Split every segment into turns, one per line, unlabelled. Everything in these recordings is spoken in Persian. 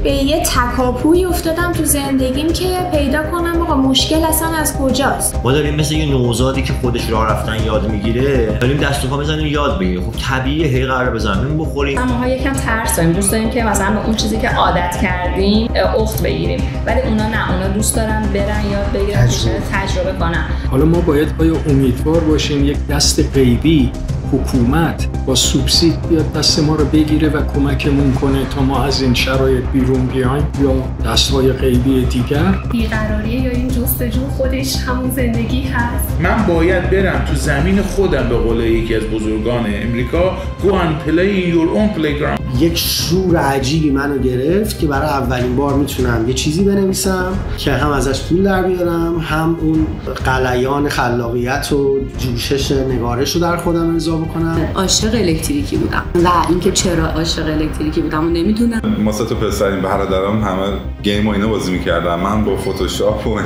به یه تکاپویی افتادم تو زندگیم که پیدا کنم آقا مشکل اصلا از کجاست.
ما داریم مثل یه نوزادی که خودش راه رفتن یاد میگیره، داریم دست و پا میزنیم یاد بگیره. خب طبیعیه هی قراره به زمین بخوریم.
ما یکم ترس داریم، دوست داریم که مثلا به اون چیزی که عادت کردیم اخت بگیریم، ولی اونا نه، اونا دوست دارن برن یاد بگیرن، تجربه کنن.
حالا ما باید امیدوار باشیم یک دست غیبی حکومت با سوبسید بیاد دست ما رو بگیره و کمکمون کنه تا ما از این شرایط بیرون بیایم، یا دست‌های غیبی دیگر.
بیقراریه یا این جستجو خودش همون زندگی هست.
من باید برم تو زمین خودم، به قول یکی از بزرگان امریکا go and play in your own playground.
یک شور عجیبی منو گرفت که برای اولین بار میتونم یه چیزی بنویسم که هم ازش پول در بیارم، هم اون غلیان خلاقیت و جوشش نگارش رو در خودم اضافه بکنم.
عاشق الکتریکی بودم و اینکه چرا عاشق الکتریکی بودم رو نمیدونم.
ما سه تا پسریم، برادرام همه گیم و اینا بازی میکردن، من با فتوشاپ و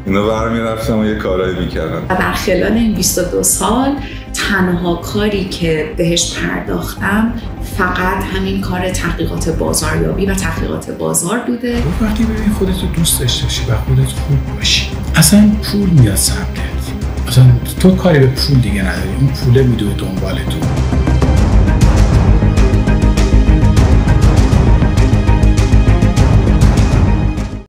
اینا برمی رفتم و یه کارایی میکردم.
و در خلال این 22 سال تنها کاری که بهش پرداختم فقط همین کار تحقیقات بازاریابی و تحقیقات بازار بوده.
وقتی ببین خودت رو دوست داشته باشی و خودت خوب باشی، اصلا پول میاد سمتت. اصلا تو کاری به پول دیگه نداری، اون پوله میدوه دنبال تو.